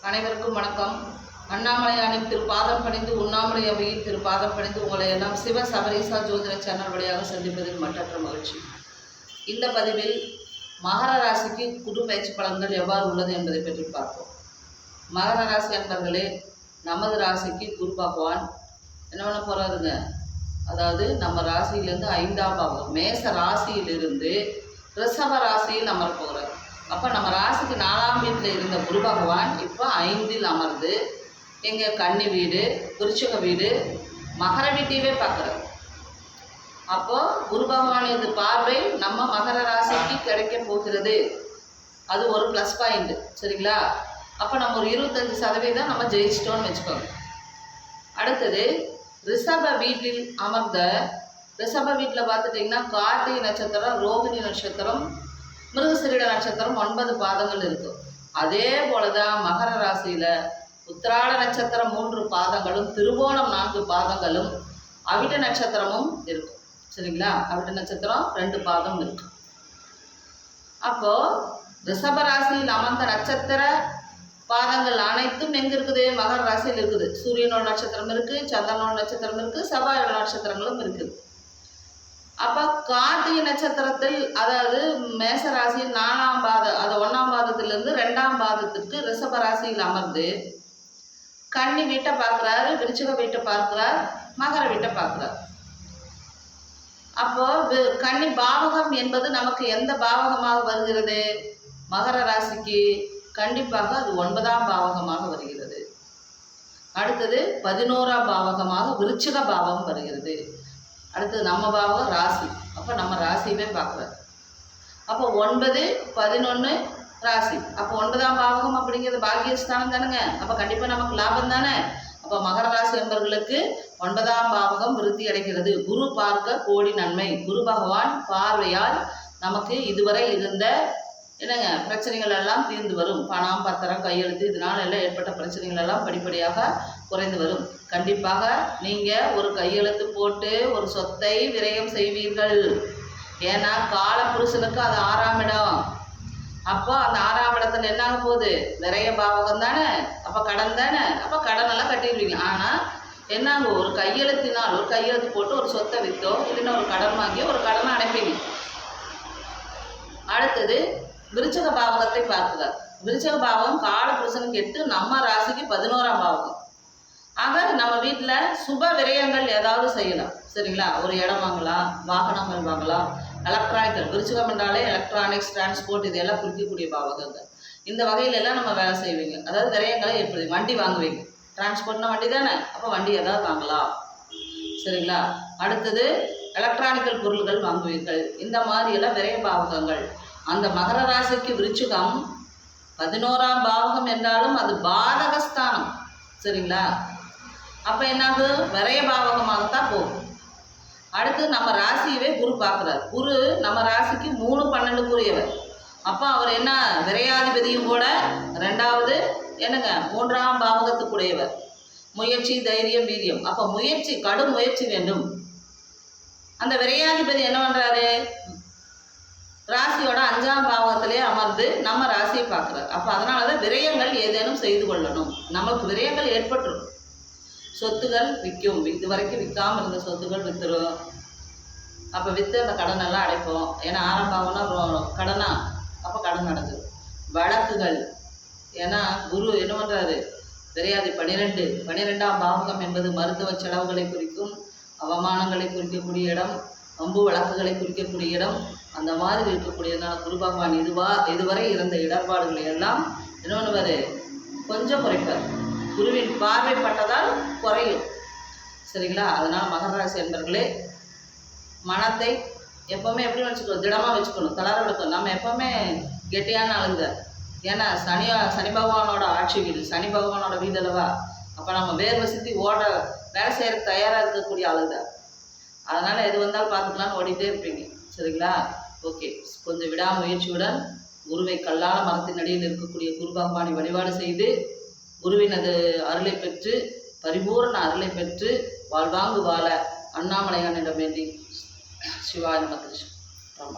அனைவருக்கும் வணக்கம். அண்ணாமலையானின் திருப்பாதம் பணிந்து உண்ணாமலை அவையின் திருப்பாதம் பணிந்து உங்களை எல்லாம் சிவ சபரீசா ஜோதிட சேனல் வழியாக சந்திப்பதில் மற்றற்ற மகிழ்ச்சி. இந்த பதிவில் மகர ராசிக்கு குரு பயிற்சி பலன்கள் எவ்வாறு உள்ளது என்பதை பற்றி பார்ப்போம். மகர ராசி அன்பர்களே, நமது ராசிக்கு குரு பகவான் என்ன பண்ண போகிறாருங்க, அதாவது நம்ம ராசியிலேருந்து 5ஆம் பாவம் மேச ராசியிலிருந்து ரிஷப ராசியில் அமர போகிறார். அப்போ நம்ம ராசிக்கு 4ஆம் வீட்டில் இருந்த குரு பகவான் இப்போ 5இல் அமர்ந்து எங்கள் கன்னி வீடு, விருச்சிக வீடு, மகர வீட்டையவே பார்க்குறாரு. அப்போது குரு பகவானது பார்வை நம்ம மகர ராசிக்கு கிடைக்க போகிறது. அது ஒரு ப்ளஸ் பாயிண்ட்டு, சரிங்களா? அப்போ நம்ம ஒரு 25% நம்ம ஜெயிச்சிட்டோன்னு வச்சுக்கோங்க. அடுத்தது ரிஷப வீட்டில் அமர்ந்த ரிஷப வீட்டில் பார்த்துட்டிங்கன்னா கார்த்திகை நட்சத்திரம், ரோகிணி நட்சத்திரம், மிருகசீரிட நட்சத்திரம் 9 பாதங்கள் இருக்கும். அதே போல தான் மகர ராசியில் உத்திராட நட்சத்திரம் 3 பாதங்களும், திருவோணம் 4 பாதங்களும், அவிட்ட நட்சத்திரமும் இருக்கும், சரிங்களா? அவிட்ட நட்சத்திரம் 2 பாதம் இருக்கும். அப்போது ரிஷப ராசியில் அமர்ந்த நட்சத்திர பாதங்கள் அனைத்தும் எங்கே இருக்குது? மகர ராசியில் இருக்குது. சூரியனோட நட்சத்திரம் இருக்குது, சந்திரனோட நட்சத்திரம் இருக்குது, செவ்வாயோட நட்சத்திரங்களும் இருக்குது. அப்போ கார்த்திகை நட்சத்திரத்தில், அதாவது மேச ராசியில் 4ஆம் பாதம், அது 1ஆம் பாதத்திலிருந்து 2ஆம் பாதத்திற்கு ரிஷப ராசியில் அமர்ந்து கன்னி வீட்டை பார்க்குறாரு, விருச்சிக வீட்டை பார்க்குறார், மகர வீட்டை பார்க்குறார். அப்போ கன்னி பாவகம் என்பது நமக்கு எந்த பாவகமாக வருகிறது? மகர ராசிக்கு கண்டிப்பாக அது 9ஆம் பாவகமாக வருகிறது. அடுத்தது 11ஆம் பாவகமாக விருச்சிக பாவம் வருகிறது. அடுத்தது நம்ம பாவகம் ராசி. அப்போ நம்ம ராசியவே பார்க்குறாரு. அப்போ 9, 11 ராசி. அப்போ 9ஆம் பாவகம் அப்படிங்கிறது பாக்கியஸ்தானம் தானுங்க. அப்போ கண்டிப்பாக நமக்கு லாபம் தானே. அப்போ மகர ராசி என்பவர்களுக்கு 9ஆம் பாவகம் விருத்தி அடைகிறது. குரு பார்க்க கோடி நன்மை. குரு பகவான் பார்வையால் நமக்கு இதுவரை இருந்த என்னங்க பிரச்சனைகள் எல்லாம் தீர்ந்து வரும். பணம், பத்திரம், கையெழுத்து, இதனால் எல்லாம் ஏற்பட்ட பிரச்சனைகள் எல்லாம் படிப்படியாக குறைந்து வரும். கண்டிப்பாக நீங்கள் ஒரு கையெழுத்து போட்டு ஒரு சொத்தை விரயம் செய்வீர்கள். ஏன்னா கால புருஷனுக்கு அது 6ஆம் இடம். அப்போ அந்த 6ஆம் இடத்துல என்ன ஆக போகுது? விரய பாவகம் தானே. அப்போ கடன் தானே. அப்போ கடனெல்லாம் கட்டிடுவீங்க. ஆனால் என்னாங்க, ஒரு கையெழுத்தினால், ஒரு கையெழுத்து போட்டு ஒரு சொத்தை விற்றோ இல்லைன்னா ஒரு கடன் வாங்கியோ ஒரு கடனை அடைப்பீங்க. அடுத்தது விருச்சிக பாவகத்தை பார்க்கிறார். விருச்சிக பாவகம் கால புருஷனுக்கு 8, நம்ம ராசிக்கு 11ஆம் பாவகம். ஆக நம்ம வீட்டில் சுப விரயங்கள் ஏதாவது செய்யலாம், சரிங்களா? ஒரு இடம் வாங்கலாம், வாகனங்கள் வாங்கலாம், எலக்ட்ரானிக்கல், விருச்சிகம் என்றாலே எலக்ட்ரானிக்ஸ், டிரான்ஸ்போர்ட், இதெல்லாம் குறிக்கக்கூடிய பாவகங்கள். இந்த வகையில எல்லாம் நம்ம வேலை செய்வீங்க. அதாவது விரயங்களை ஏற்படுது. வண்டி வாங்குவீங்க. டிரான்ஸ்போர்ட்னா வண்டி தானே. அப்போ வண்டி ஏதாவது வாங்கலாம், சரிங்களா? அடுத்தது எலக்ட்ரானிக்கல் பொருள்கள் வாங்குவீர்கள். இந்த மாதிரியெல்லாம் விரய பாவகங்கள். அந்த மகர ராசிக்கு விருச்சிகம் 11ஆம் பாவகம் என்றாலும் அது பாதகஸ்தானம், சரிங்களா? அப்போ என்னாகும்? விரய பாவகமாகத்தான் போகும். அடுத்து நம்ம ராசியவே குரு பார்க்குறாரு. குரு நம்ம ராசிக்கு 3, 12க்குரியவர். அப்போ அவர் என்ன, விரையாதிபதியும் கூட 2வது என்னங்க 3ஆம் பாவகத்துக்குரியவர். முயற்சி, தைரியம், வீரியம். அப்போ முயற்சி, கடும் முயற்சி வேண்டும். அந்த விரையாதிபதி என்ன பண்ணுறாரு? ராசியோட 5ஆம் பாவகத்திலே அமர்ந்து நம்ம ராசியை பார்க்குறாரு. அப்போ அதனால தான் விரயங்கள் ஏதேனும் செய்து கொள்ளணும். நமக்கு விரயங்கள் ஏற்பட்டுரும். சொத்துகள் விற்கும். இது வரைக்கும் விற்காமல் இருந்த சொத்துகள் விற்றுரும். அப்போ விற்று அந்த கடனெல்லாம் அடைப்போம். ஏன்னா 6ஆம் பாவம்னா கடனா. அப்போ கடன் அடைஞ்சிடும். வழக்குகள், ஏன்னா குரு என்ன பண்ணுறாரு? விரையாதி 12ஆம் பாவகம் என்பது மருத்துவ செலவுகளை குறிக்கும், அவமானங்களை குறிக்கக்கூடிய இடம், வம்பு வழக்குகளை குறிக்கக்கூடிய இடம். அந்த மாதிரி இருக்கக்கூடியதுனால குரு பகவான் இதுவரை இருந்த இடர்பாடுகளை எல்லாம் என்ன பண்ணுவார்? கொஞ்சம் குறைப்பார். குருவின் பார்வைப்பட்டதால் குறையும், சரிங்களா? அதனால் மகர ராசி என்பவர்களே, மனத்தை எப்போவுமே எப்படி வச்சுக்கணும்? திடமாக வச்சுக்கணும், தளர விடக்கணும். நம்ம எப்போவுமே கெட்டியான ஆளுங்க. ஏன்னா சனி பகவானோட ஆட்சி வீடு, சனி பகவானோட வீடு அல்லவா? அப்போ நம்ம வேர்வை சிந்தி வேலை செய்யறதுக்கு தயாராக இருக்கக்கூடிய ஆளுங்க. அதனால் எது வந்தாலும் பார்த்துக்கலான்னு ஓடிட்டே இருப்பீங்க, சரிங்களா? ஓகே. கொஞ்சம் விடாமுயற்சியுடன் குருவை கல்லால மரத்தின் அடியில் இருக்கக்கூடிய குரு பகவானை வழிபாடு செய்து குருவினது அருளை பெற்று, பரிபூர்ண அருளை பெற்று வாழ்வாங்கு வாழ அண்ணாமலையானிடம் வேண்டி சிவாய நம.